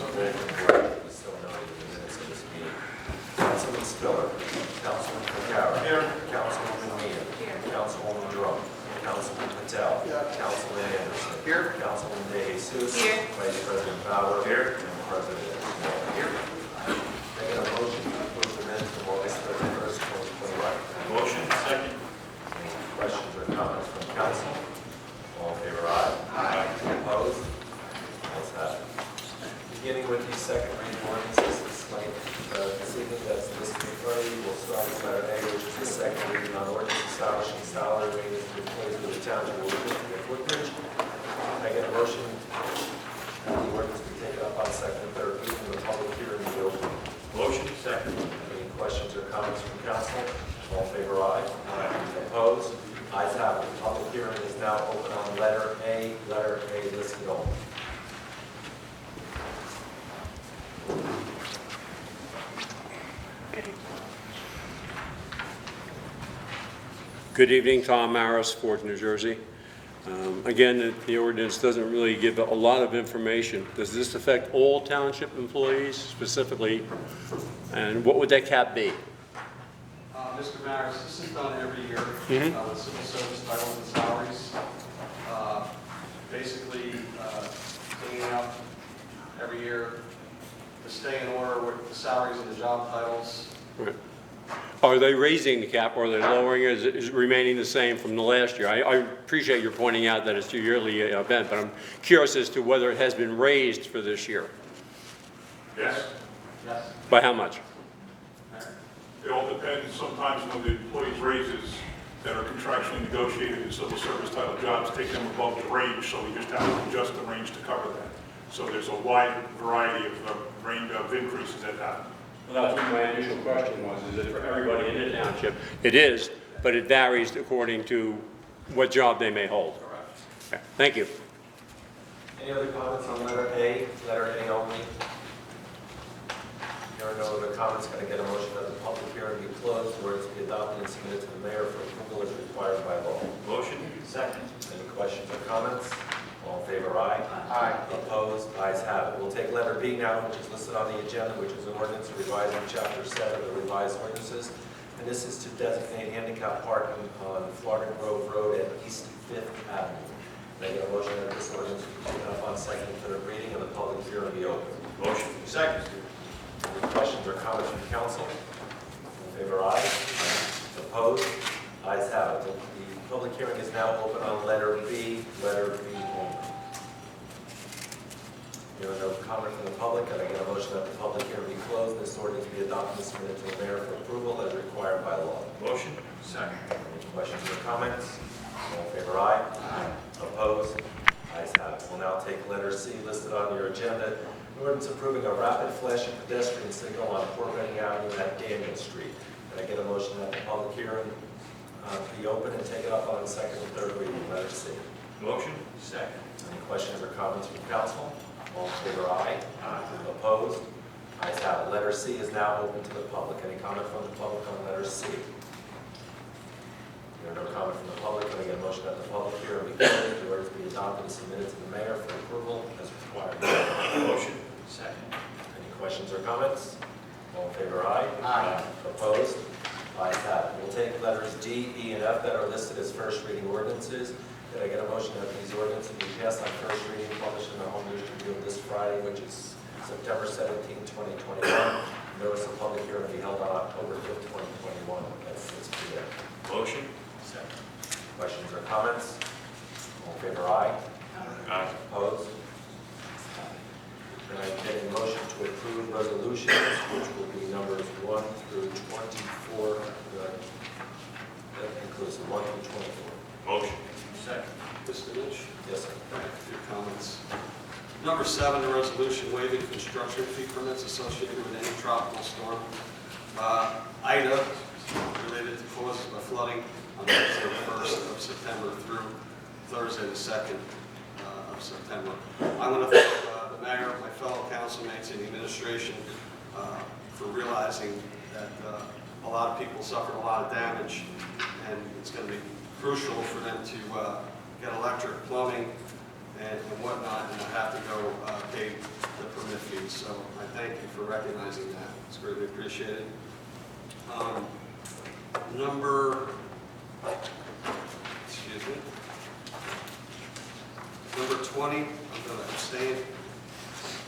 So noted in the minutes of this meeting. Councilman Spiller. Councilman Kiana. Here. Councilwoman Mia. Here. Councilwoman Drum. Councilman Patel. Yeah. Councilman Anderson. Here. Councilman De Jesus. Here. Vice President Bauer. Here. And President Escobar. Here. I get a motion to approve the minutes of August 31st, 2021. Motion. Second. Any questions or comments from council? All in favor, aye. Aye. Opposed? Ayes have it. Beginning with the second reading ordinances this evening, that's listed in front of you. We'll start with letter A, which is the second reading on ordinance establishing salary ranges for employees of the Township of Woodbridge. I get a motion that the ordinance be taken up on second and third reading and the public hearing be open. Motion. Second. Any questions or comments from council? All in favor, aye. Aye. Opposed? Ayes have it. The public hearing is now open on letter A listed only. Good evening, Tom Maris, Fort, New Jersey. Again, the ordinance doesn't really give a lot of information. Does this affect all township employees specifically? And what would that cap be? Mr. Maris, this is done every year with civil service titles and salaries. Basically, cleaning up every year to stay in order with the salaries and the job titles. Right. Are they raising the cap or are they lowering it? Is it remaining the same from the last year? I appreciate your pointing out that it's a yearly event, but I'm curious as to whether it has been raised for this year. Yes. Yes. By how much? It all depends. Sometimes when the employees' raises that are contractually negotiated in civil service title jobs take them above the range, so we just have to adjust the range to cover that. So there's a wide variety of range of increases that happen. Well, that's what my initial question was, is it for everybody in the township? It is, but it varies according to what job they may hold. Correct. Okay. Thank you. Any other comments on letter A only? There are no other comments. Can I get a motion that the public hearing be closed, or it's be adopted and submitted to the mayor for approval as required by law? Motion. Second. Any questions or comments? All in favor, aye. Aye. Opposed? Ayes have it. We'll take letter B now, which is listed on the agenda, which is an ordinance revising Chapter 7 of the revised ordinances. And this is to designate handicap parking on Florida Grove Road at East 5th Avenue. Can I get a motion that this ordinance be taken up on second and third reading and the public hearing be open? Motion. Second. Any questions or comments from council? In favor, aye. Opposed? Ayes have it. The public hearing is now open on letter B only. There are no comment from the public. Can I get a motion that the public hearing be closed and this ordinance be adopted and submitted to the mayor for approval as required by law? Motion. Second. Any questions or comments? All in favor, aye. Aye. Opposed? Ayes have it. We'll now take letter C listed on your agenda. An ordinance approving a rapid flashing pedestrian signal on Port Reading Avenue at Daniel Street. Can I get a motion that the public hearing be open and take it up on second and third reading? Letter C. Motion. Second. Any questions or comments from council? All in favor, aye. Aye. Opposed? Ayes have it. Letter C is now open to the public. Any comment from the public on letter C? There are no comment from the public. Can I get a motion that the public hearing be closed, the ordinance be adopted and submitted to the mayor for approval as required? Motion. Second. Any questions or comments? All in favor, aye. Aye. Opposed? Ayes have it. We'll take letters D, E, and F that are listed as first reading ordinances. Can I get a motion that these ordinances be passed on first reading, published in the Home News Tribune this Friday, which is September 17, 2021. Notice of public hearing will be held on October 5, 2021 at 6 p.m. Motion. Second. Questions or comments? All in favor, aye. Aye. Opposed? Can I get a motion to approve resolutions, which will be numbers 1 through 24, that includes 1 through 24. Motion. Second. Mr. Lynch? Yes, sir. Thank you for your comments. Number 7, the resolution waiving construction fee permits associated with any tropical storm. Ida, related to causes of flooding on Wednesday the 1st of September through Thursday the 2nd of September. I want to thank the mayor, my fellow councilmates, and the administration for realizing that a lot of people suffered a lot of damage, and it's going to be crucial for them to get electric, plumbing, and whatnot, and I have to go pay the permit fees. So I thank you for recognizing that. It's greatly appreciated. Number 20, I'm going to abstain.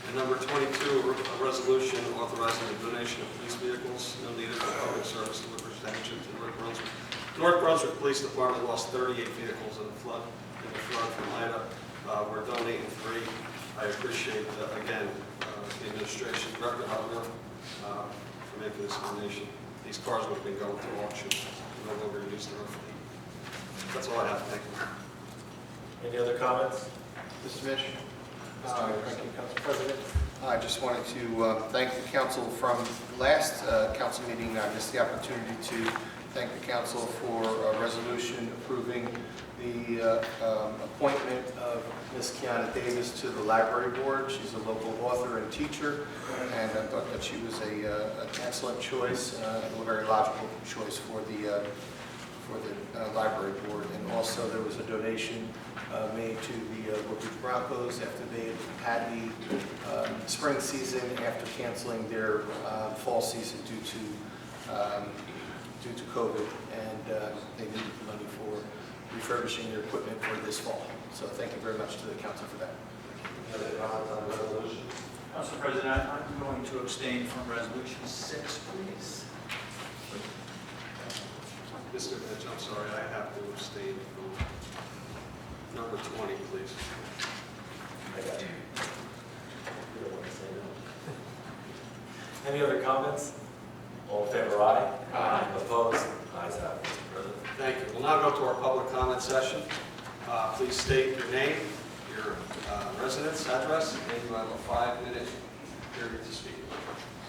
And number 22, a resolution authorizing the donation of police vehicles, no needed for public service in Woodbridge Township to North Brunswick. North Brunswick Police Department lost 38 vehicles in the flood from Ida. We're donating 3. I appreciate, again, the administration, Director Hutler, for making this donation. These cars would have been going to auction, no longer used in our fleet. That's all I have. Thank you. Any other comments? Mr. Mitch? Thank you, Council President. I just wanted to thank the council from last council meeting. I missed the opportunity to thank the council for a resolution approving the appointment of Ms. Kiana Davis to the library board. She's a local author and teacher, and I thought that she was an excellent choice, a very logical choice for the library board. And also there was a donation made to the Woodbridge Broncos after they had the spring season after canceling their fall season due to COVID, and they needed the money for refurbishing their equipment for this fall. So thank you very much to the council for that. Any other comments on the resolution? Council President, I'm going to abstain from Resolution 6, please. Mr. Mitch, I'm sorry, I have to abstain from number 20, please. I got you. You don't want to say no. Any other comments? All in favor, aye? Aye. Opposed? Ayes have it, Mr. President. Thank you. We'll now go to our public comment session. Please state your name, your residence, address, and you have a 5-minute period to speak.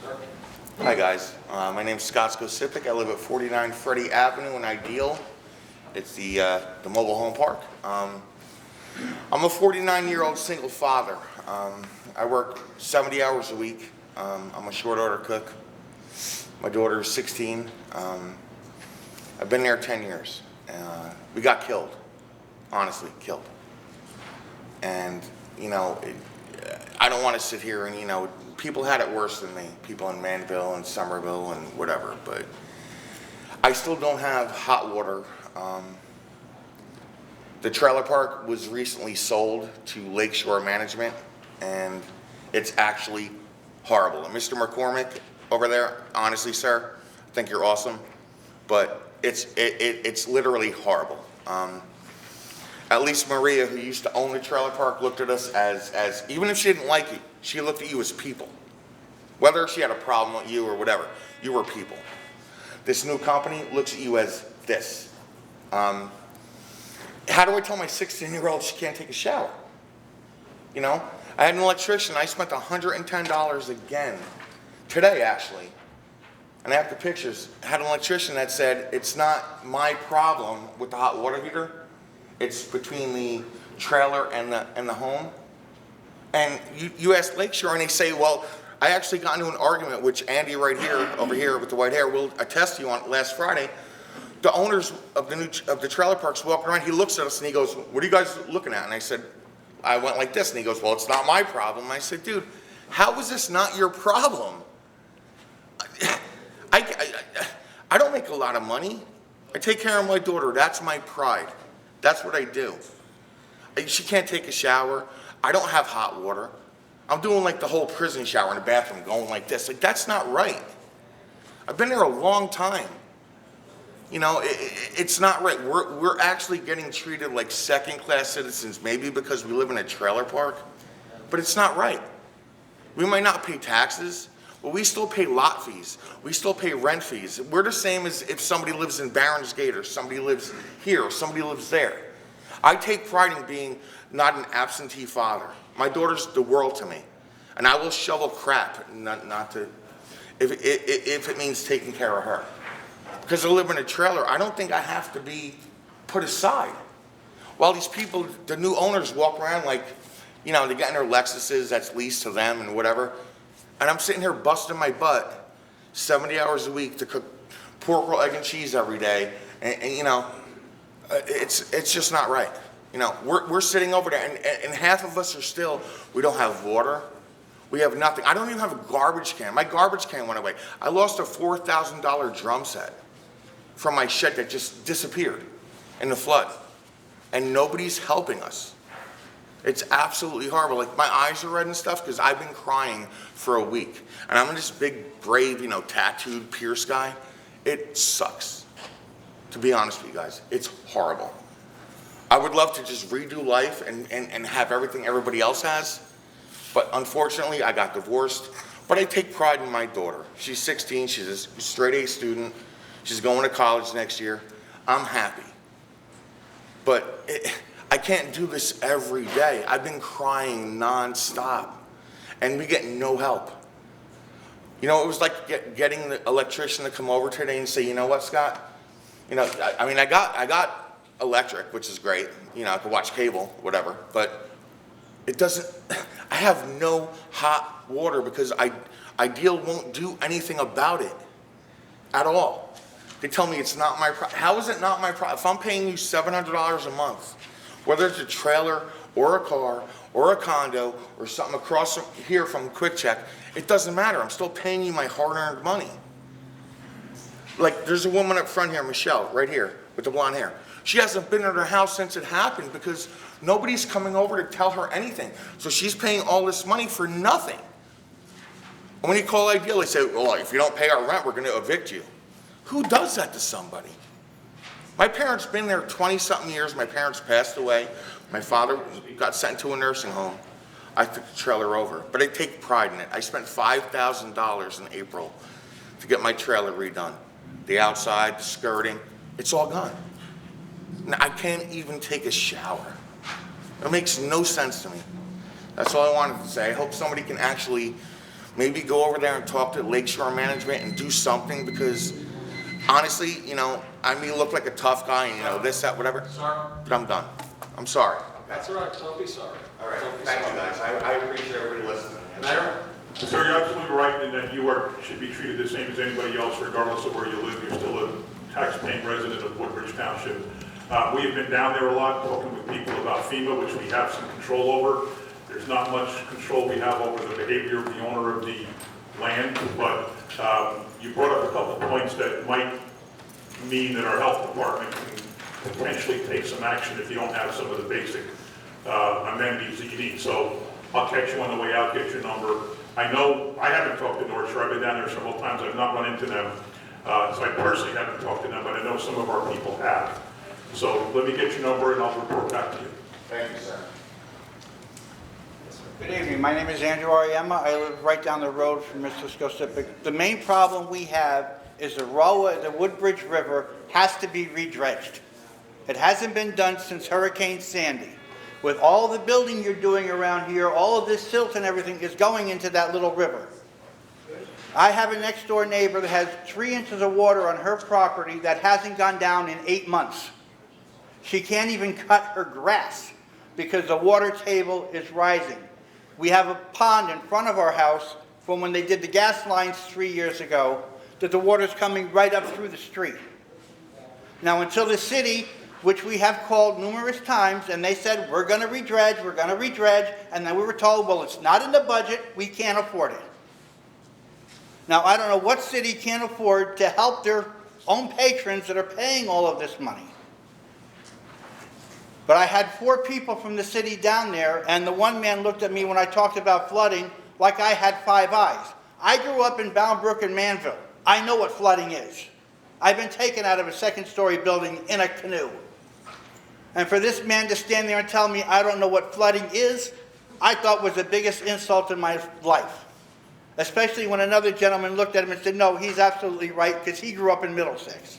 Sir? Hi guys, my name's Scott Skocipic. I live at 49 Freddie Avenue in Ideal. It's the mobile home park. I'm a 49-year-old single father. I work 70 hours a week. I'm a short order cook. My daughter is 16. I've been there 10 years. We got killed, honestly, killed. And, you know, I don't want to sit here and, you know, people had it worse than me, people in Manville and Somerville and whatever, but I still don't have hot water. The trailer park was recently sold to Lakeshore Management, and it's actually horrible. And Mr. McCormick over there, honestly, sir, I think you're awesome, but it's literally horrible. At least Maria, who used to own the trailer park, looked at us as even if she didn't like you, she looked at you as people. Whether she had a problem with you or whatever, you were people. This new company looks at you as this. How do I tell my 16-year-old she can't take a shower? You know, I had an electrician. I spent $110 again today, actually. And I have the pictures. I had an electrician that said, it's not my problem with the hot water heater. It's between the trailer and the home. And you ask Lakeshore, and they say, well, I actually got into an argument, which Andy right here, over here with the white hair, will attest to you on last Friday. The owners of the trailer parks walking around, he looks at us and he goes, what are you guys looking at? And I said, I went like this. And he goes, well, it's not my problem. And I said, dude, how is this not your problem? I don't make a lot of money. I take care of my daughter. That's my pride. That's what I do. She can't take a shower. I don't have hot water. I'm doing like the whole prison shower in the bathroom, going like this. Like, that's not right. I've been there a long time. You know, it's not right. We're actually getting treated like second-class citizens, maybe because we live in a trailer park, but it's not right. We might not pay taxes, but we still pay lot fees. We still pay rent fees. We're the same as if somebody lives in Barron's Gate or somebody lives here or somebody lives there. I take pride in being not an absentee father. My daughter's the world to me, and I will shovel crap if it means taking care of her. Because I live in a trailer, I don't think I have to be put aside. While these people, the new owners, walk around like, you know, they're getting their Lexuses that's leased to them and whatever, and I'm sitting here busting my butt 70 hours a week to cook pork roll, egg, and cheese every day, and you know, it's just not right. You know, we're sitting over there, and half of us are still, we don't have water. We have nothing. I don't even have a garbage can. My garbage can went away. I lost a $4,000 drum set from my shed that just disappeared in the flood. And nobody's helping us. It's absolutely horrible. Like, my eyes are red and stuff because I've been crying for a week. And I'm this big, brave, you know, tattooed, pierced guy. It sucks, to be honest with you guys. It's horrible. I would love to just redo life and have everything everybody else has. But unfortunately, I got divorced. But I take pride in my daughter. She's 16. She's a straight A student. She's going to college next year. I'm happy. But I can't do this every day. I've been crying nonstop. And we get no help. You know, it was like getting the electrician to come over today and say, you know what, Scott? You know, I mean, I got electric, which is great. You know, I can watch cable, whatever. But it doesn't, I have no hot water because Ideal won't do anything about it at all. They tell me it's not my problem. How is it not my problem? If I'm paying you $700 a month, whether it's a trailer or a car or a condo or something across here from Quick Check, it doesn't matter. I'm still paying you my hard-earned money. Like, there's a woman up front here, Michelle, right here, with the blonde hair. She hasn't been in her house since it happened because nobody's coming over to tell her anything. So she's paying all this money for nothing. And when you call Ideal, they say, well, if you don't pay our rent, we're going to evict you. Who does that to somebody? My parents been there 20-something years. My parents passed away. My father got sent to a nursing home. I took the trailer over, but I take pride in it. I spent $5,000 in April to get my trailer redone. The outside, the skirting, it's all gone. Now, I can't even take a shower. It makes no sense to me. That's all I wanted to say. I hope somebody can actually maybe go over there and talk to Lakeshore Management and do something because honestly, you know, I may look like a tough guy and, you know, this, that, whatever. Sorry. But I'm done. I'm sorry. That's all right, don't be sorry. All right. Don't be Thank you, sorry. guys. I appreciate everybody listening. Mayor? Sir, you're absolutely right in that you should be treated the same as anybody else, regardless of where you live. You're still a tax-paying resident of Woodbridge Township. We have been down there a lot, talking with people about FEMA, which we have some control over. There's not much control we have over the behavior of the owner of the land, but you brought up a couple of points that might mean that our health department can potentially take some action if you don't have some of the basic amenities that you need. So I'll catch you on the way out, get your number. I know I haven't talked to North Shore. I've been down there several times. I've not run into them. So I personally haven't talked to them, but I know some of our people have. So let me get your number and I'll report back to you. Thank you, sir. Good evening. My name is Andrew Ariema. I live right down the road from Mr. Skosipic. The main problem we have is the Woodbridge River has to be redredged. It hasn't been done since Hurricane Sandy. With all the building you're doing around here, all of this silt and everything is going into that little river. I have a next door neighbor that has 3 inches of water on her property that hasn't gone down in 8 months. She can't even cut her grass because the water table is rising. We have a pond in front of our house from when they did the gas lines 3 years ago that the water's coming right up through the street. Now, until the city, which we have called numerous times, and they said, we're going to redredge, and then we were told, well, it's not in the budget, we can't afford it. Now, I don't know what city can't afford to help their own patrons that are paying all of this money. But I had 4 people from the city down there, and the one man looked at me when I talked about flooding like I had 5 eyes. I grew up in Bound Brook and Manville. I know what flooding is. I've been taken out of a 2nd-story building in a canoe. And for this man to stand there and tell me I don't know what flooding is, I thought was the biggest insult in my life. Especially when another gentleman looked at him and said, no, he's absolutely right, because he grew up in Middlesex.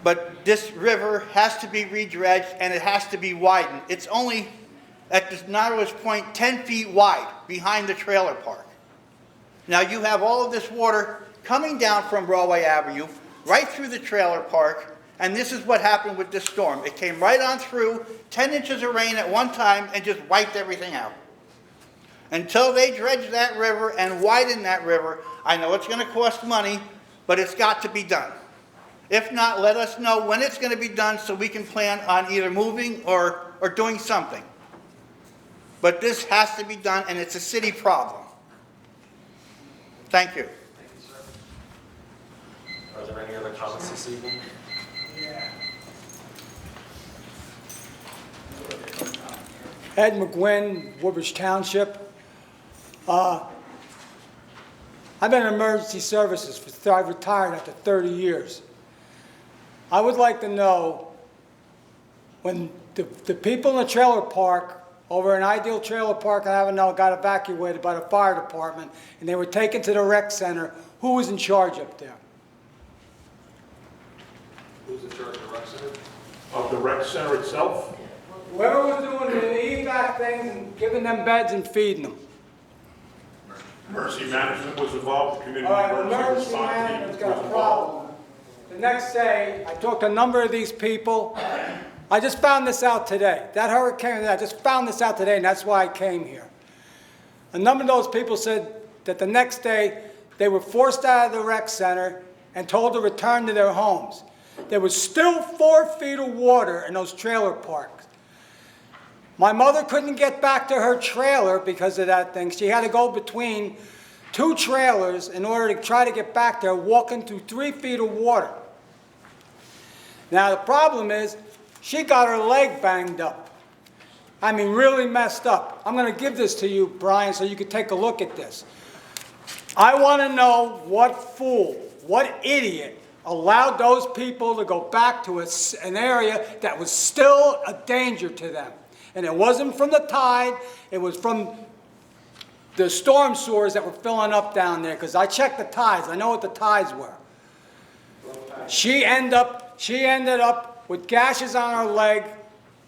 But this river has to be redredged and it has to be widened. It's only, at the narrowest point, 10 feet wide behind the trailer park. Now you have all of this water coming down from Broadway Avenue, right through the trailer park, and this is what happened with this storm. It came right on through, 10 inches of rain at one time, and just wiped everything out. Until they dredge that river and widen that river, I know it's going to cost money, but it's got to be done. If not, let us know when it's going to be done so we can plan on either moving or doing something. But this has to be done, and it's a city problem. Thank you. Are there any other comments this evening? Ed McGuinn, Woodbridge Township. I've been in emergency services I retired after 30 years. I would like to know when the people in the trailer park over in Ideal Trailer Park in Avenel got evacuated by the fire department and they were taken to the rec center, who was in charge up there? Who's in charge of the rec center? Of the rec center itself? Whoever was doing the evac things and giving them beds and feeding them. Emergency management was involved, the community All right, emergency emergency response team management's was got a involved. problem. The next day, I talked to a number of these people. I just found this out today. That hurricane, I just found this out today, and that's why I came here. A number of those people said that the next day, they were forced out of the rec center and told to return to their homes. There was still 4 feet of water in those trailer parks. My mother couldn't get back to her trailer because of that thing. She had to go between 2 trailers in order to try to get back there, walking through 3 feet of water. Now, the problem is, she got her leg banged up. I mean, really messed up. I'm going to give this to you, Brian, so you can take a look at this. I want to know what fool, what idiot allowed those people to go back to an area that was still a danger to them. And it wasn't from the tide, it was from the storm sewers that were filling up down there, because I checked the tides, I know what the tides were. She ended up with gashes on her leg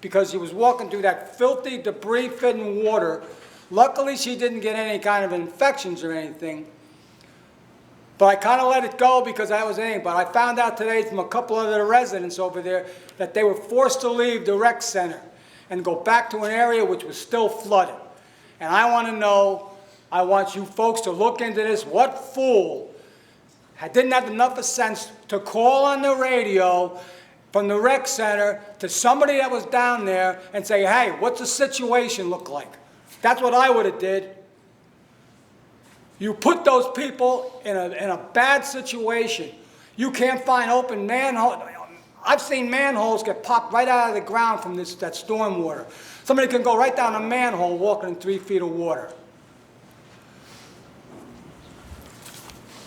because she was walking through that filthy, debris-filled water. Luckily, she didn't get any kind of infections or anything. But I kind of let it go because that was anything. But I found out today from a couple of the residents over there that they were forced to leave the rec center and go back to an area which was still flooded. And I want to know, I want you folks to look into this. What fool didn't have enough of sense to call on the radio from the rec center to somebody that was down there and say, hey, what's the situation look like? That's what I would have did. You put those people in a bad situation. You can't find open manholes. I've seen manholes get popped right out of the ground from that storm water. Somebody can go right down a manhole walking in 3 feet of water.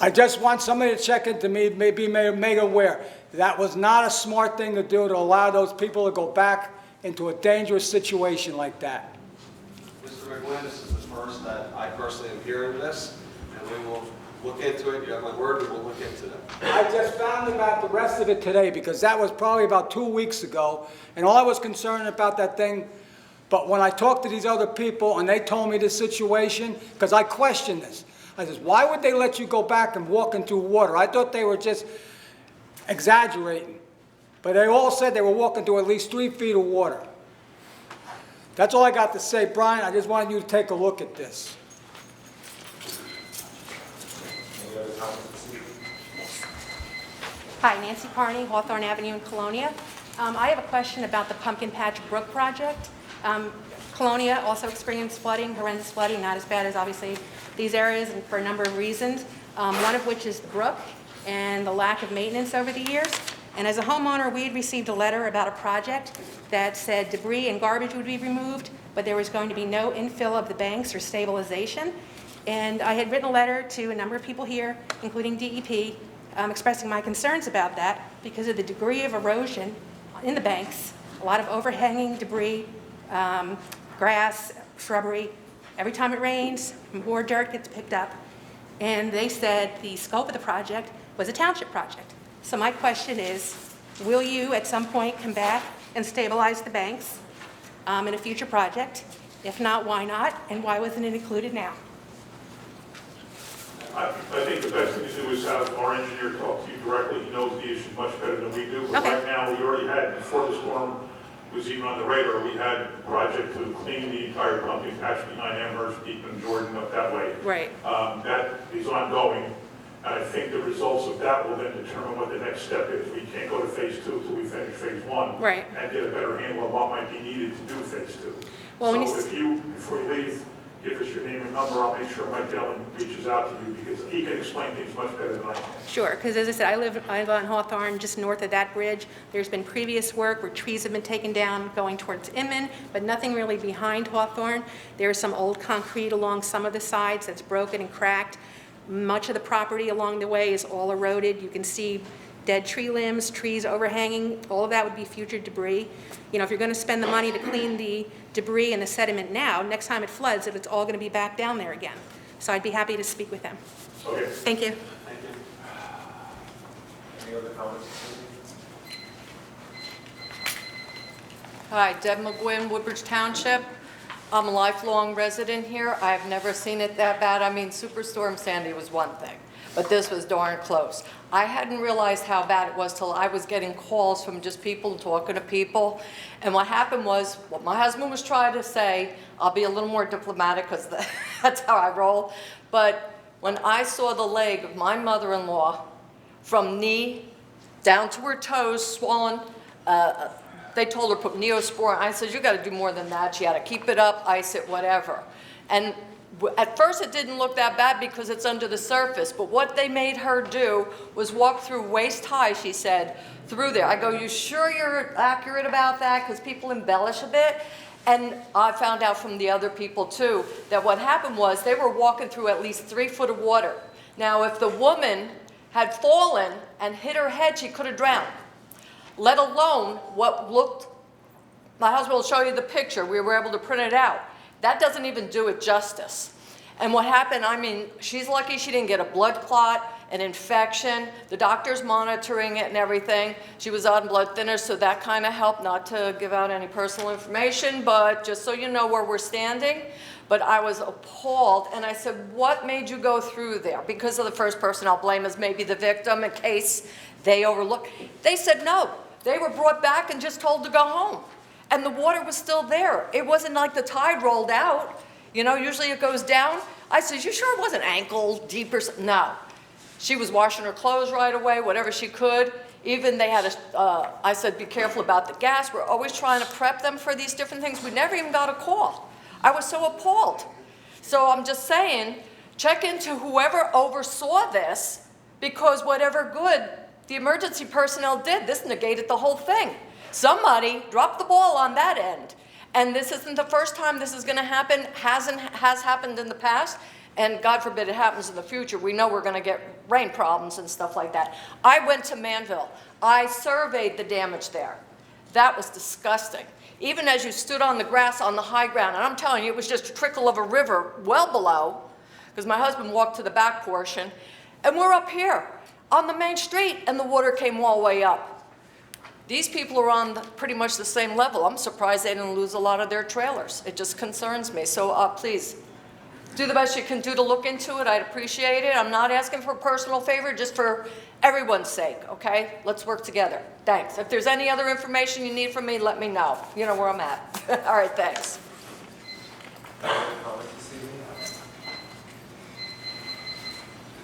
I just want somebody to check into me, maybe make aware. That was not a smart thing to do, to allow those people to go back into a dangerous situation like that. Mr. McGuinn, this is the first that I personally am hearing this, and we will look into it. You have my word, we will look into it. I just found about the rest of it today because that was probably about 2 weeks ago, and all I was concerned about that thing, but when I talked to these other people and they told me this situation, because I questioned this, I said, why would they let you go back and walk into water? I thought they were just exaggerating, but they all said they were walking through at least 3 feet of water. That's all I got to say, Brian. I just wanted you to take a look at this. Any other comments this evening? Hi, Nancy Carney, Hawthorne Avenue in Colonia. I have a question about the Pumpkin Patch Brook project. Colonia also experienced flooding, horrendous flooding, not as bad as obviously these areas, and for a number of reasons, one of which is the brook and the lack of maintenance over the years. And as a homeowner, we had received a letter about a project that said debris and garbage would be removed, but there was going to be no infill of the banks or stabilization. And I had written a letter to a number of people here, including DEP, expressing my concerns about that because of the degree of erosion in the banks, a lot of overhanging debris, grass, shrubbery. Every time it rains, more dirt gets picked up. And they said the scope of the project was a township project. So my question is, will you at some point come back and stabilize the banks in a future project? If not, why not? And why wasn't it included now? I think the best thing to do is have our engineer talk to you directly. He knows the issue much better than we do. But Okay. right now, we already had, before the storm was even on the radar, we had a project to clean the entire pumpkin patch behind Amherst, deep in Jordan, up that way. Right. That is ongoing. And I think the results of that will then determine what the next step is. We can't go to phase 2 until we finish phase 1. Right. And get a better handle on what might be needed to do phase 2. Well, when So you if you, before you leave, give us your name and number, I'll make sure Mike Dillon reaches out to you because he can explain things much better than I can. Sure, because as I said, I live on Hawthorne, just north of that bridge. There's been previous work where trees have been taken down going towards Inman, but nothing really behind Hawthorne. There's some old concrete along some of the sides that's broken and cracked. Much of the property along the way is all eroded. You can see dead tree limbs, trees overhanging. All of that would be future debris. You know, if you're going to spend the money to clean the debris and the sediment now, next time it floods, it's all going to be back down there again. So I'd be happy to speak with them. Okay. Thank you. Thank you. Any other comments? Hi, Deb McGuinn, Woodbridge Township. I'm a lifelong resident here. I've never seen it that bad. I mean, Superstorm Sandy was one thing, but this was darn close. I hadn't realized how bad it was till I was getting calls from just people talking to people. And what happened was, what my husband was trying to say, I'll be a little more diplomatic because that's how I roll, but when I saw the leg of my mother-in-law from knee down to her toes swollen, they told her to put Neosporin. I said, you got to do more than that. She had to keep it up, ice it, whatever. And at first it didn't look that bad because it's under the surface, but what they made her do was walk through waist high, she said, through there. I go, you sure you're accurate about that? Because people embellish a bit. And I found out from the other people too, that what happened was they were walking through at least 3 foot of water. Now, if the woman had fallen and hit her head, she could have drowned. Let alone what looked, my husband will show you the picture, we were able to print it out. That doesn't even do it justice. And what happened, I mean, she's lucky she didn't get a blood clot, an infection. The doctor's monitoring it and everything. She was on blood thinners, so that kind of helped, not to give out any personal information, but just so you know where we're standing. But I was appalled, and I said, what made you go through there? Because of the first person I'll blame is maybe the victim in case they overlook. They said no. They were brought back and just told to go home. And the water was still there. It wasn't like the tide rolled out. You know, usually it goes down. I said, you sure it wasn't ankle deep or something? No. She was washing her clothes right away, whatever she could. Even they had I said, be careful about the gas. We're always trying to prep them for these different things. We never even got a call. I was so appalled. So I'm just saying, check into whoever oversaw this, because whatever good the emergency personnel did, this negated the whole thing. Somebody dropped the ball on that end. And this isn't the first time this is going to happen, has happened in the past, and God forbid it happens in the future. We know we're going to get rain problems and stuff like that. I went to Manville. I surveyed the damage there. That was disgusting. Even as you stood on the grass on the high ground, and I'm telling you, it was just a trickle of a river well below, because my husband walked to the back portion, and we're up here on the main street, and the water came all the way up. These people are on pretty much the same level. I'm surprised they didn't lose a lot of their trailers. It just concerns me. So please, do the best you can do to look into it. I'd appreciate it. I'm not asking for a personal favor, just for everyone's sake, okay? Let's work together. Thanks. If there's any other information you need from me, let me know. You know where I'm at. All right, thanks.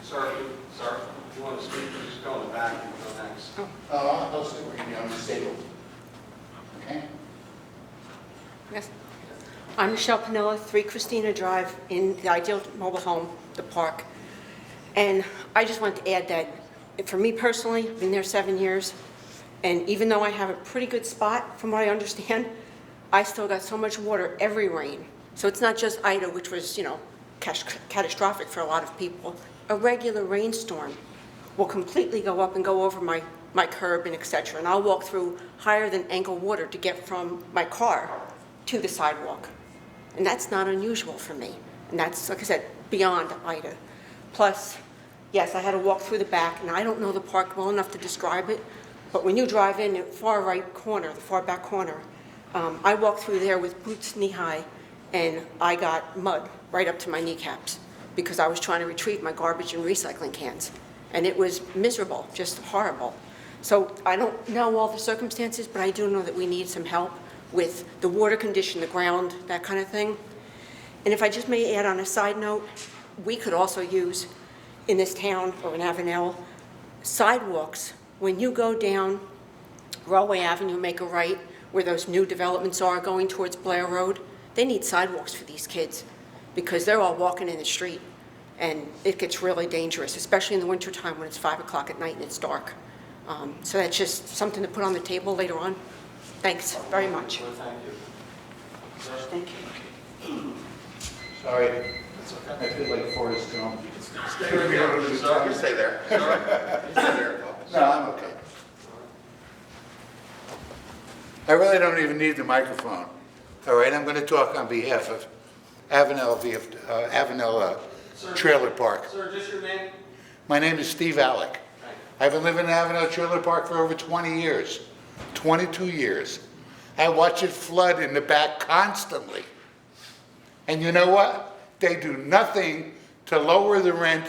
Sir, if you want to speak, just go in the back and go next. I'll sit where you're on the table. Okay? Yes. I'm Michelle Panella, 3 Christina Drive, in the Ideal Mobile Home, the park. And I just wanted to add that, for me personally, I've been there 7 years, and even though I have a pretty good spot, from what I understand, I still got so much water every rain. So it's not just Ida, which was, you know, catastrophic for a lot of people. A regular rainstorm will completely go up and go over my curb and et cetera. And I'll walk through higher than ankle water to get from my car to the sidewalk. And that's not unusual for me. And that's, like I said, beyond Ida. Plus, yes, I had to walk through the back, and I don't know the park well enough to describe it, but when you drive in the far right corner, the far back corner, I walked through there with boots knee-high, and I got mud right up to my kneecaps because I was trying to retrieve my garbage and recycling cans. And it was miserable, just horrible. So I don't know all the circumstances, but I do know that we need some help with the water condition, the ground, that kind of thing. And if I just may add on a side note, we could also use, in this town or in Avenel, sidewalks, when you go down Railway Avenue, make a right, where those new developments are going towards Blair Road, they need sidewalks for these kids because they're all walking in the street and it gets really dangerous, especially in the wintertime when it's 5 o'clock at night and it's dark. So that's just something to put on the table later on. Thanks very much. Well, thank you. Thank you. Sorry. I feel like Forrest Gump. Stay right there. You stay there. You stay there. No, I'm okay. I really don't even need the microphone. All right, I'm going to talk on behalf of Avenel Trailer Park. Sir, just your name? My name is Steve Alec. I've been living in Avenel Trailer Park for over 20 years, 22 years. I watch it flood in the back constantly. And you know what? They do nothing to lower the rent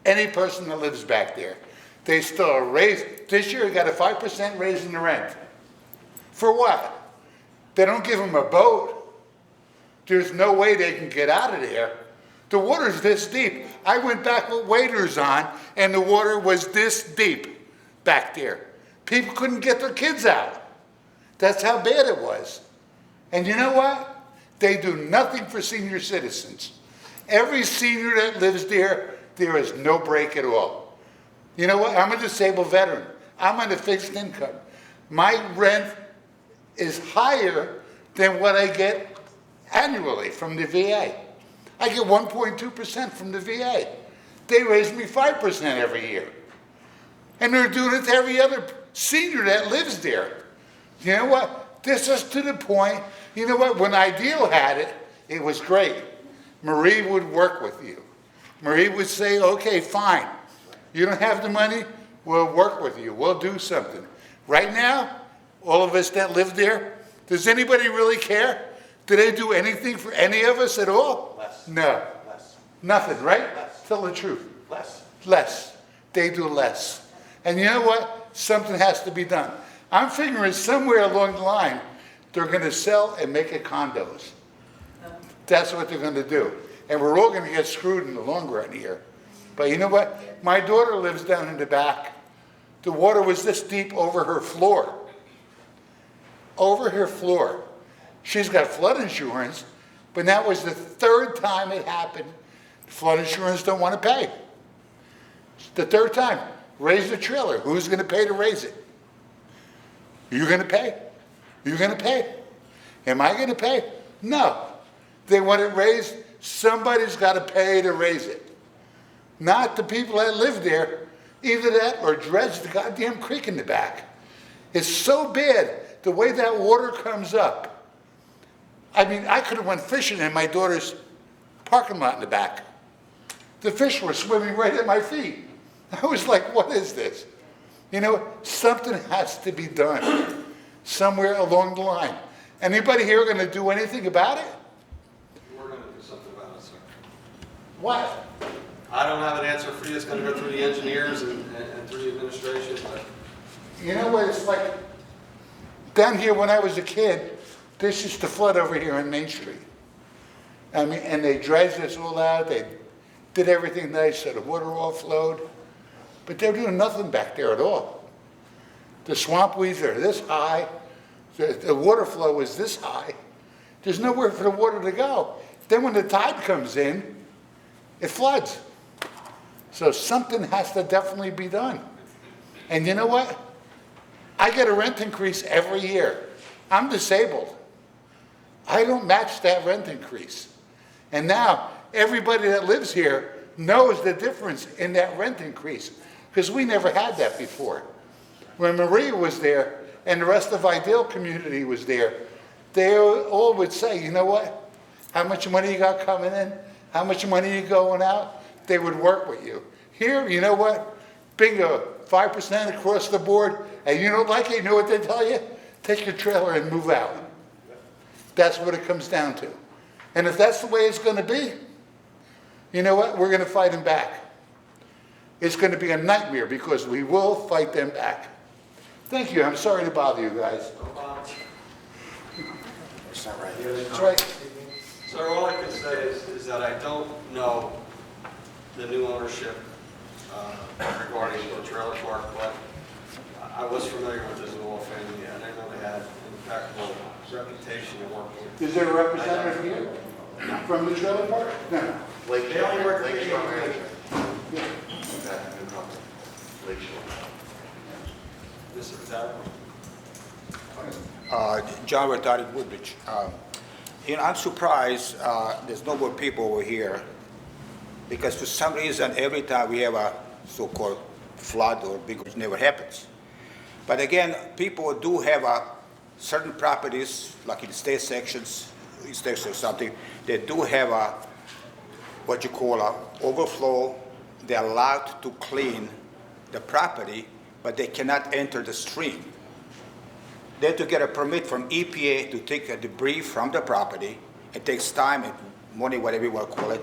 any person that lives back there. They still raise, this year we got a 5% raise in the rent. For what? They don't give them a boat. There's no way they can get out of there. The water's this deep. I went back with waders on and the water was this deep back there. People couldn't get their kids out. That's how bad it was. And you know what? They do nothing for senior citizens. Every senior that lives there, there is no break at all. You know what? I'm a disabled veteran. I'm on a fixed income. My rent is higher than what I get annually from the VA. I get 1.2% from the VA. They raise me 5% every year. And they're doing it to every other senior that lives there. You know what? This is to the point, you know what? When Ideal had it, it was great. Marie would work with you. Marie would say, okay, fine. You don't have the money? We'll work with you. We'll do something. Right now, all of us that live there, does anybody really care? Do they do anything for any of us at all? Less. No. Less. Nothing, right? Less. Tell the truth. Less. Less. They do less. And you know what? Something has to be done. I'm figuring somewhere along the line, they're going to sell and make it condos. That's what they're going to do. And we're all going to get screwed in the long run here. But you know what? My daughter lives down in the back. The water was this deep over her floor. Over her floor. She's got flood insurance, but that was the third time it happened. Flood insurance don't want to pay. The third time. Raise the trailer. Who's going to pay to raise it? You going to pay? You going to pay? Am I going to pay? No. They want it raised. Somebody's got to pay to raise it. Not the people that live there. Either that or dredge the goddamn creek in the back. It's so bad the way that water comes up. I mean, I could have went fishing in my daughter's parking lot in the back. The fish were swimming right at my feet. I was like, what is this? You know, something has to be done somewhere along the line. Anybody here going to do anything about it? We're going to do something about it, sir. What? I don't have an answer for you. It's going to go through the engineers and through the administration. But You know what it's like? Down here when I was a kid, this used to flood over here on Main Street. I mean, and they dredged this all out. They did everything nice so the water all flowed. But they're doing nothing back there at all. The swamp weeds are this high. The water flow is this high. There's nowhere for the water to go. Then when the tide comes in, it floods. So something has to definitely be done. And you know what? I get a rent increase every year. I'm disabled. I don't match that rent increase. And now everybody that lives here knows the difference in that rent increase because we never had that before. When Maria was there and the rest of Ideal community was there, they all would say, you know what? How much money you got coming in? How much money you going out? They would work with you. Here, you know what? Bingo, 5% across the board, and you don't like it, you know what they tell you? Take your trailer and move out. That's what it comes down to. And if that's the way it's going to be, you know what? We're going to fight them back. It's going to be a nightmare because we will fight them back. Thank you. I'm sorry to bother you guys. no problem. That's not right. That's right. Sir, all I can say is that I don't know the new ownership regarding the trailer park, but I was familiar with this law family, and I know they had an impeccable reputation to work with. Is there a representative here from the trailer park? No. Lake They only work for Lake the Shore neighborhood. Manager. That new company, Lake Shore. Mr. Patel? John Rotary, Woodbridge. I'm surprised there's no more people over here, because for some reason, every time we have a so-called flood or big, it never happens. But again, people do have certain properties, like in state sections, estates or something, they do have what you call a overflow. They're allowed to clean the property, but they cannot enter the stream. They have to get a permit from EPA to take the debris from the property. It takes time and money, whatever you want to call it.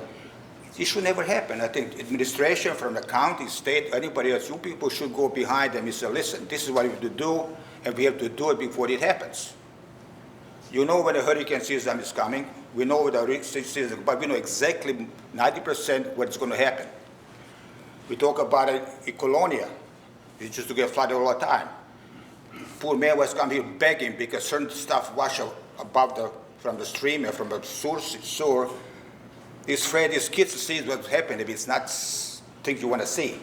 It should never happen. I think administration from the county, state, anybody else, you people should go behind them and say, listen, this is what we have to do, and we have to do it before it happens. You know when the hurricane season is coming. We know the hurricane season, but we know exactly 90% what's going to happen. We talk about it in Colonia. It's just to get flooded all the time. Poor man was coming here begging because certain stuff washed above from the stream and from the sewer. He's afraid his kids to see what's happening if it's not things you want to see.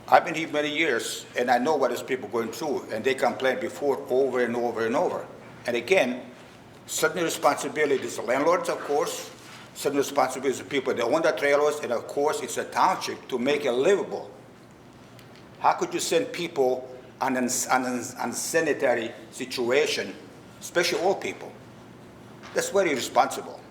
I've been here many years, and I know what these people are going through, and they complain before over and over and over. And again, certain responsibilities, the landlords, of course, certain responsibilities of people that own the trailers, and of course, it's a township to make it livable. How could you send people on an unsanitary situation, especially old people? That's very irresponsible.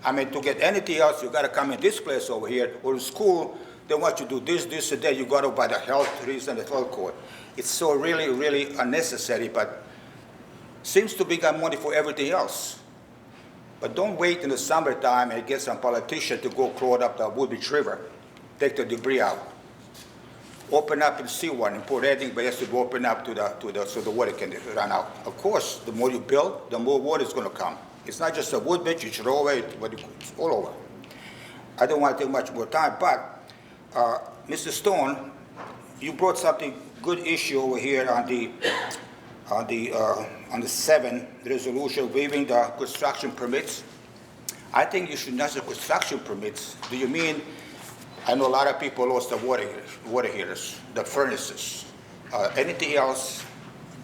I mean, to get anything else, you got to come in this place over here, or in school, they want you to do this, and that. You got to by the health reason, the health code. It's so really, really unnecessary, but seems to be got money for everything else. But don't wait in the summertime and get some politician to go clog up the Woodbridge River, take the debris out. Open up and see one, and put everything, but it has to be open up so the water can run out. Of course, the more you build, the more water is going to come. It's not just a Woodbridge, it's all over, it's all over. I don't want to take much more time, but Mr. Stone, you brought something good issue over here on the 7 resolution waiving the construction permits. I think you should not say construction permits. Do you mean, I know a lot of people lost the water heaters, the furnaces, anything else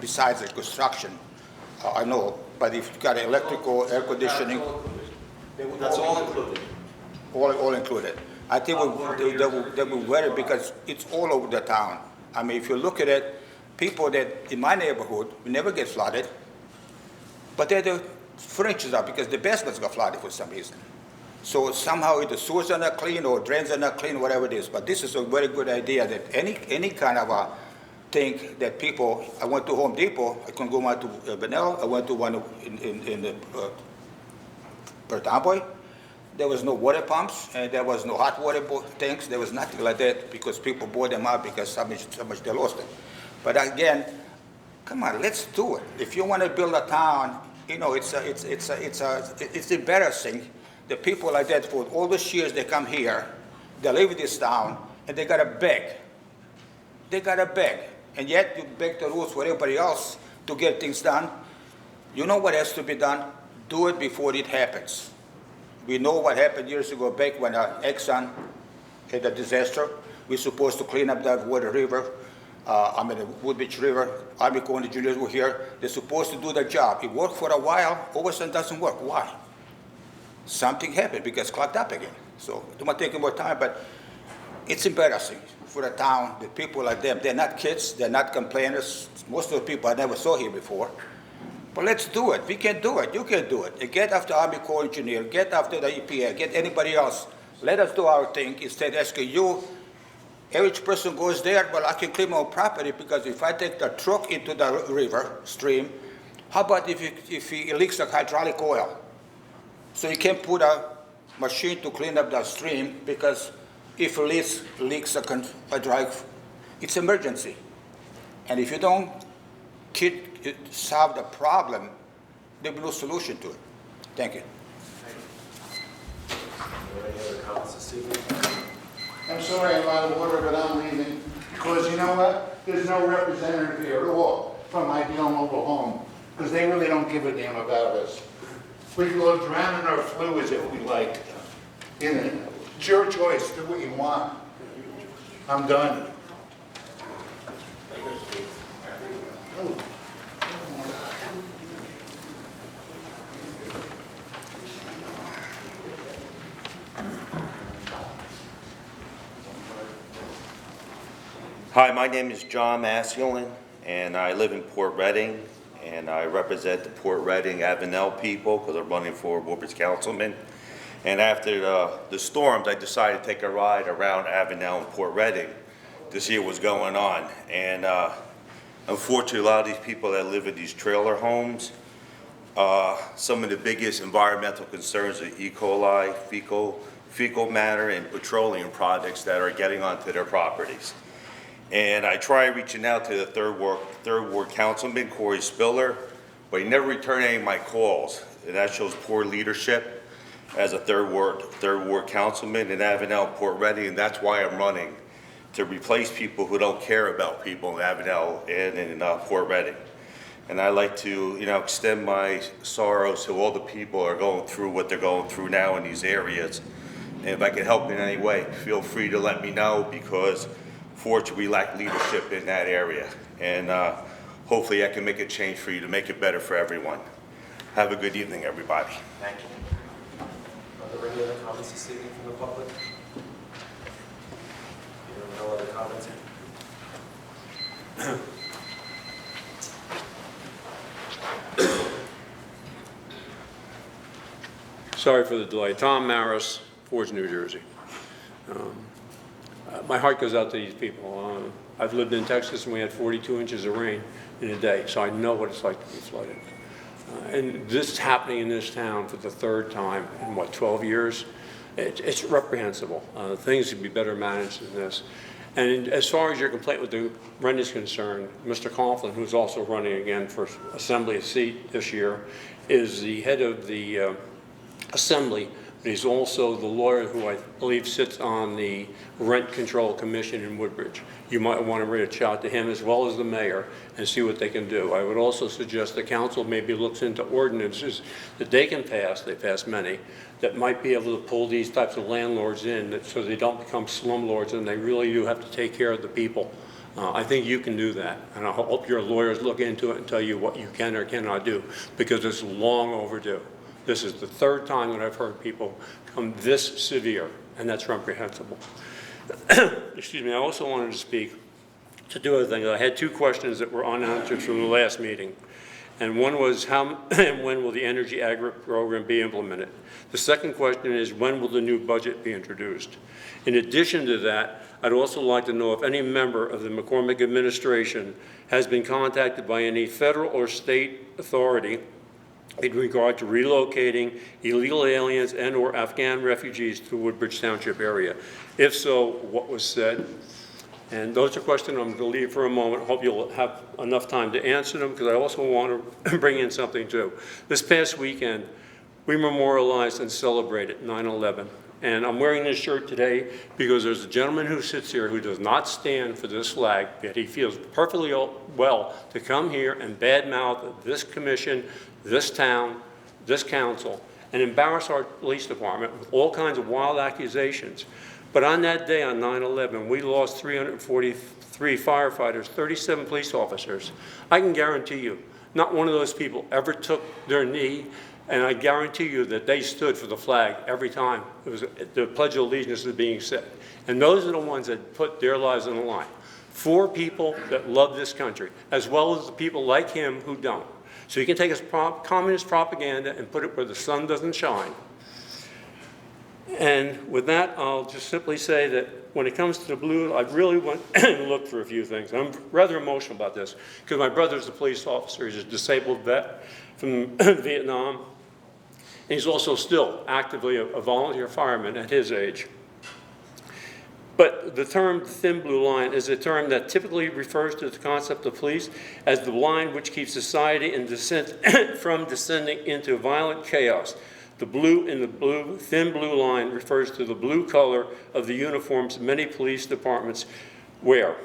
besides the construction, I know, but if you've got electrical, air conditioning. That's all included. All included. I think they will worry because it's all over the town. I mean, if you look at it, people that in my neighborhood will never get flooded, but the furniture are because the basements got flooded for some reason. So somehow the sewers are not clean or drains are not clean, whatever it is. But this is a very good idea that any kind of a thing that people, I went to Home Depot, I can go on to Benel, I went to one in the Perth Amboy. There was no water pumps, and there was no hot water tanks. There was nothing like that because people bought them out because so much they lost it. But again, come on, let's do it. If you want to build a town, you know, it's embarrassing that people like that for all those years they come here, they live in this town, and they gotta beg. They gotta beg, and yet you beg the rules for everybody else to get things done. You know what has to be done? Do it before it happens. We know what happened years ago back when Exxon had a disaster. We're supposed to clean up that water river. The Woodbridge River. Army Corps and engineers were here. They're supposed to do their job. It worked for a while. All of a sudden, it doesn't work. Why? Something happened because it's clogged up again. So I don't want to take more time, but it's embarrassing for the town. The people like them, they're not kids. They're not complainers. Most of the people I never saw here before. But let's do it. We can do it. You can do it. Get after Army Corps engineer. Get after the EPA. Get anybody else. Let us do our thing instead of asking you. Average person goes there, well, I can clean my own property because if I take the truck into the river stream, how about if it leaks the hydraulic oil? So you can't put a machine to clean up the stream because if it leaks the hydraulic, it's emergency. And if you don't solve the problem, there'll be no solution to it. Thank you. Are there any other comments this evening? I'm sorry I'm out of order, but I'm leaving, because you know what? There's no representative here at all from Ideal Mobile Home, because they really don't give a damn about us. We can go drown in our fluids if we like. You know, it's your choice, do what you want. I'm done. Hi, my name is John Masculin, and I live in Port Reading, and I represent the Port Reading Avenel people because I'm running for Woodbridge councilman. And after the storms, I decided to take a ride around Avenel and Port Reading to see what was going on. And unfortunately, a lot of these people that live in these trailer homes, some of the biggest environmental concerns are E. coli, fecal matter, and petroleum products that are getting onto their properties. And I tried reaching out to the third ward councilman, Corey Spiller, but he never returned any of my calls. And that shows poor leadership as a third ward councilman in Avenel, Port Reading, and that's why I'm running, to replace people who don't care about people in Avenel and in Port Reading. And I'd like to, extend my sorrows to all the people who are going through what they're going through now in these areas. And if I can help in any way, feel free to let me know, because fortunately, we lack leadership in that area, and hopefully I can make a change for you to make it better for everyone. Have a good evening, everybody. Thank you. Are there any other comments this evening from the public? No other comments? Sorry for the delay. Tom Maris, Forge, New Jersey. My heart goes out to these people. I've lived in Texas and we had 42 inches of rain in a day, so I know what it's like to be flooded. And this is happening in this town for the third time in, 12 years? It's reprehensible. Things could be better managed than this. And as far as your complaint with the rent is concerned, Mr. Coughlin, who's also running again for Assembly seat this year, is the head of the Assembly. But he's also the lawyer who I believe sits on the Rent Control Commission in Woodbridge. You might want to reach out to him as well as the mayor and see what they can do. I would also suggest the council maybe looks into ordinances that they can pass, they pass many, that might be able to pull these types of landlords in so they don't become slumlords and they really do have to take care of the people. I think you can do that, and I hope your lawyers look into it and tell you what you can or cannot do, because it's long overdue. This is the third time that I've heard people come this severe, and that's reprehensible. Excuse me, I also wanted to speak to two other things. I had two questions that were unanswered from the last meeting. And one was how and when will the energy aggregate program be implemented? The second question is when will the new budget be introduced? In addition to that, I'd also like to know if any member of the McCormick administration has been contacted by any federal or state authority in regard to relocating illegal aliens and or Afghan refugees to Woodbridge Township area. If so, what was said? And those are questions I'm going to leave for a moment. I hope you'll have enough time to answer them, because I also want to bring in something too. This past weekend, we memorialized and celebrated 9/11. And I'm wearing this shirt today because there's a gentleman who sits here who does not stand for this flag, yet he feels perfectly well to come here and badmouth this commission, this town, this council, and embarrass our police department with all kinds of wild accusations. But on that day, on 9/11, we lost 343 firefighters, 37 police officers. I can guarantee you, not one of those people ever took their knee, and I guarantee you that they stood for the flag every time the Pledge of Allegiance was being said. And those are the ones that put their lives on the line. 4 people that love this country, as well as the people like him who don't. So you can take his communist propaganda and put it where the sun doesn't shine. And with that, I'll just simply say that when it comes to the blue, I really want to look for a few things. I'm rather emotional about this because my brother's a police officer. He's a disabled vet from Vietnam. And he's also still actively a volunteer fireman at his age. But the term thin blue line is a term that typically refers to the concept of police as the line which keeps society in descent from descending into violent chaos. The blue in the blue, thin blue line refers to the blue color of the uniforms many police departments wear.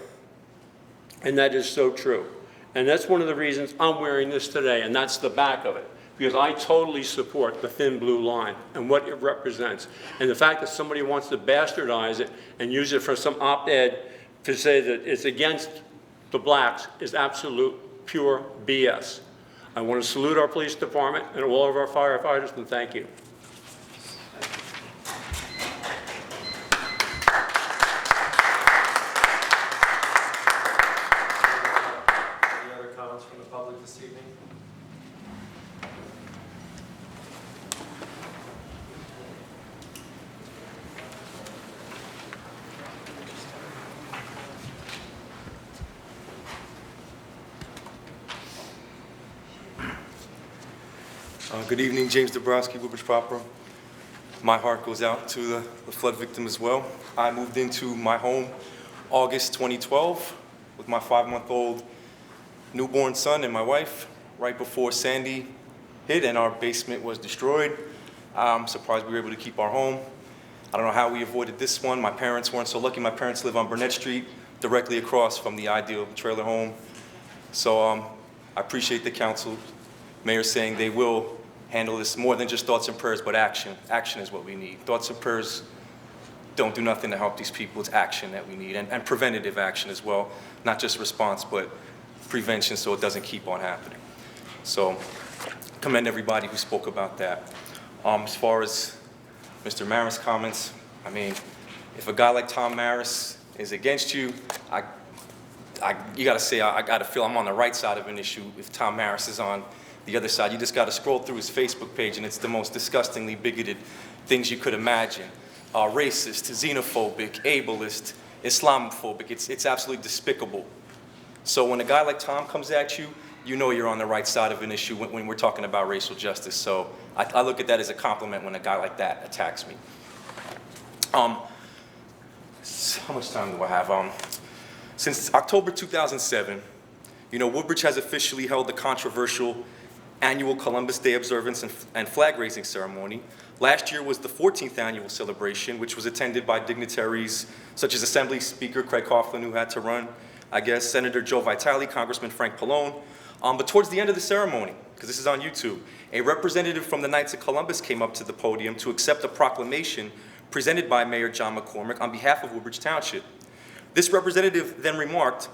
And that is so true. And that's one of the reasons I'm wearing this today, and that's the back of it. Because I totally support the thin blue line and what it represents. And the fact that somebody wants to bastardize it and use it for some op-ed to say that it's against the blacks is absolute pure BS. I want to salute our police department and all of our firefighters, and thank you. Any other comments from the public this evening? Good evening, James Dabrowski, Woodbridge proper. My heart goes out to the flood victim as well. I moved into my home August 2012 with my 5-month-old newborn son and my wife right before Sandy hit and our basement was destroyed. I'm surprised we were able to keep our home. I don't know how we avoided this one. My parents weren't so lucky. My parents live on Burnett Street, directly across from the ideal trailer home. So I appreciate the council, mayor saying they will handle this more than just thoughts and prayers, but action. Action is what we need. Thoughts and prayers don't do nothing to help these people. It's action that we need, and preventative action as well. Not just response, but prevention so it doesn't keep on happening. So commend everybody who spoke about that. As far as Mr. Maris' comments, I mean, if a guy like Tom Maris is against you, you gotta say, I gotta feel I'm on the right side of an issue if Tom Maris is on the other side. You just got to scroll through his Facebook page, and it's the most disgustingly bigoted things you could imagine. Racist, xenophobic, ableist, Islamophobic. It's absolutely despicable. So when a guy like Tom comes at you, you know you're on the right side of an issue when we're talking about racial justice. So I look at that as a compliment when a guy like that attacks me. How much time do I have? Since October 2007, you know, Woodbridge has officially held the controversial annual Columbus Day observance and flag raising ceremony. Last year was the 14th annual celebration, which was attended by dignitaries such as Assembly Speaker Craig Coughlin, who had to run, I guess, Senator Joe Vitale, Congressman Frank Pallone. But towards the end of the ceremony, because this is on YouTube, a representative from the Knights of Columbus came up to the podium to accept a proclamation presented by Mayor John McCormick on behalf of Woodbridge Township. This representative then remarked,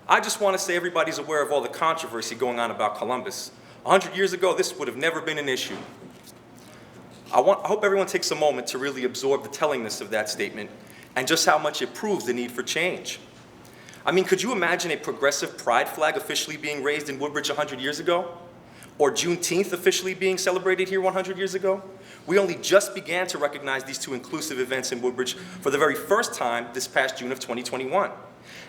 "I just want to say everybody's aware of all the controversy going on about Columbus. 100 years ago, this would have never been an issue." I hope everyone takes a moment to really absorb the tellingness of that statement and just how much it proves the need for change. I mean, could you imagine a progressive pride flag officially being raised in Woodbridge 100 years ago? Or Juneteenth officially being celebrated here 100 years ago? We only just began to recognize these two inclusive events in Woodbridge for the very first time this past June of 2021.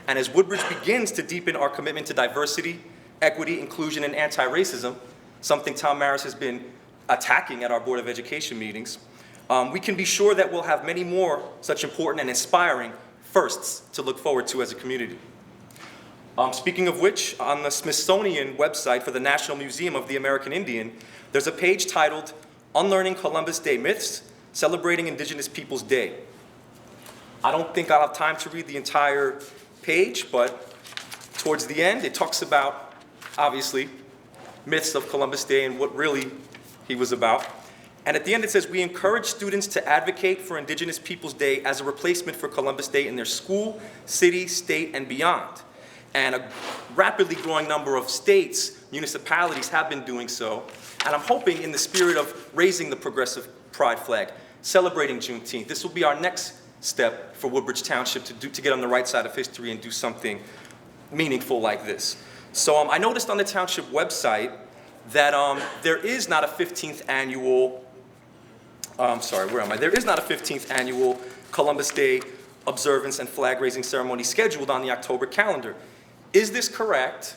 And as Woodbridge begins to deepen our commitment to diversity, equity, inclusion, and anti-racism, something Tom Maris has been attacking at our Board of Education meetings, we can be sure that we'll have many more such important and inspiring firsts to look forward to as a community. Speaking of which, on the Smithsonian website for the National Museum of the American Indian, there's a page titled Unlearning Columbus Day Myths, Celebrating Indigenous Peoples Day. I don't think I'll have time to read the entire page, but towards the end, it talks about, obviously, myths of Columbus Day and what really he was about. And at the end it says, we encourage students to advocate for Indigenous Peoples Day as a replacement for Columbus Day in their school, city, state, and beyond. And a rapidly growing number of states, municipalities have been doing so. And I'm hoping in the spirit of raising the progressive pride flag, celebrating Juneteenth, this will be our next step for Woodbridge Township to get on the right side of history and do something meaningful like this. So I noticed on the township website that there is not a 15th annual, There is not a 15th annual Columbus Day observance and flag raising ceremony scheduled on the October calendar. Is this correct?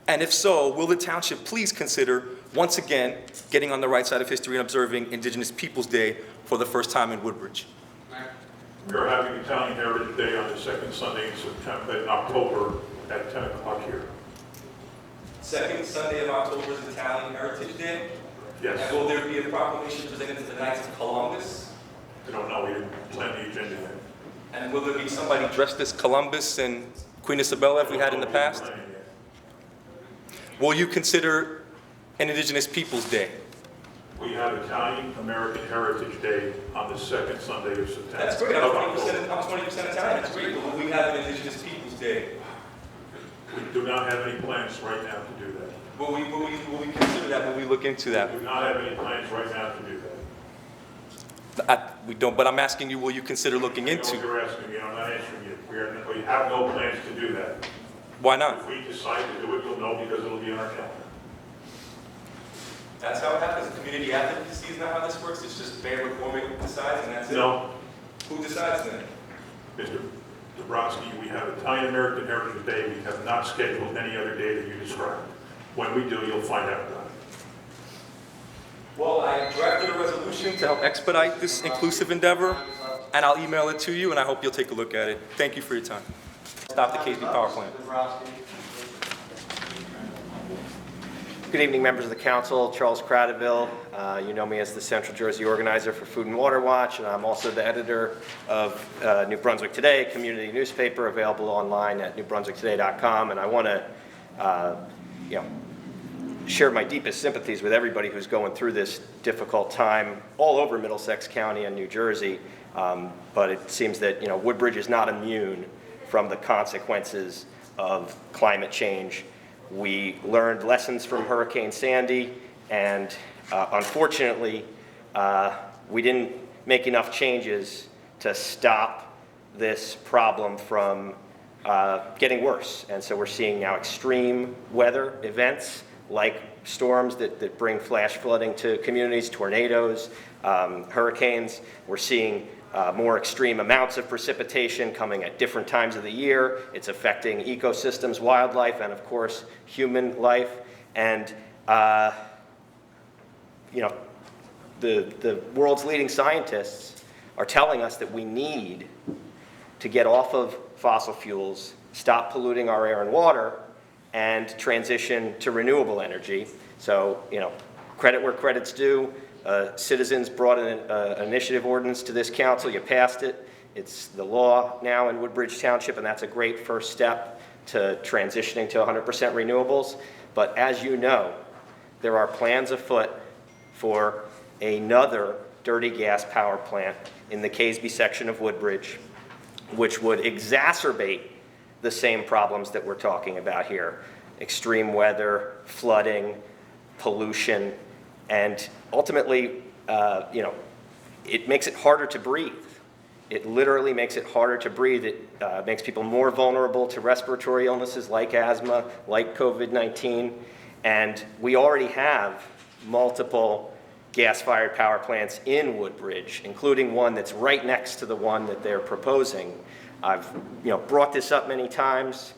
And if so, will the township please consider, once again, getting on the right side of history and observing Indigenous Peoples Day for the first time in Woodbridge? We are having Italian Heritage Day on the second Sunday in October at 10 o'clock here. Second Sunday of October is Italian Heritage Day? Yes. And will there be a proclamation presented to the Knights of Columbus? I don't know, we didn't plan the agenda yet. And will there be somebody dressed as Columbus and Queen Isabella as we had in the past? Will you consider an Indigenous Peoples Day? We have Italian American Heritage Day on the second Sunday of September. That's great. I'm 20% Italian. That's great. But will we have an Indigenous Peoples Day? We do not have any plans right now to do that. Will we consider that? Will we look into that? We do not have any plans right now to do that. We don't, but I'm asking you, will you consider looking I know what into? you're asking me, I'm not answering you. We have no plans to do that. Why not? If we decide to do it, you'll know because it'll be on our calendar. That's how it happens. Community advocacy is not how this works. It's just Mayor McCormick decides and that's it. No. Who decides then? Mr. Dabrowski, we have Italian American Heritage Day. We have not scheduled any other day that you described. When we do, you'll find out about it. Well, I drafted a resolution to help expedite this inclusive endeavor, and I'll email it to you, and I hope you'll take a look at it. Thank you for your time. Stop the KSB power plant. Good evening, members of the council. Charles Cradaville. You know me as the Central Jersey organizer for Food and Water Watch, and I'm also the editor of New Brunswick Today, a community newspaper available online at newbrunswicktoday.com. And I want to, share my deepest sympathies with everybody who's going through this difficult time all over Middlesex County and New Jersey. But it seems that Woodbridge is not immune from the consequences of climate change. We learned lessons from Hurricane Sandy, and unfortunately, we didn't make enough changes to stop this problem from getting worse. And so we're seeing now extreme weather events like storms that bring flash flooding to communities, tornadoes, hurricanes. We're seeing more extreme amounts of precipitation coming at different times of the year. It's affecting ecosystems, wildlife, and of course, human life. And the world's leading scientists are telling us that we need to get off of fossil fuels, stop polluting our air and water, and transition to renewable energy. So, credit where credit's due. Citizens brought an initiative ordinance to this council. You passed it. It's the law now in Woodbridge Township, and that's a great first step to transitioning to 100% renewables. But as you know, there are plans afoot for another dirty gas power plant in the Casby section of Woodbridge, which would exacerbate the same problems that we're talking about here: extreme weather, flooding, pollution, and ultimately, it makes it harder to breathe. It literally makes it harder to breathe. It makes people more vulnerable to respiratory illnesses like asthma, like COVID-19, and we already have multiple gas-fired power plants in Woodbridge, including one that's right next to the one that they're proposing. I've brought this up many times.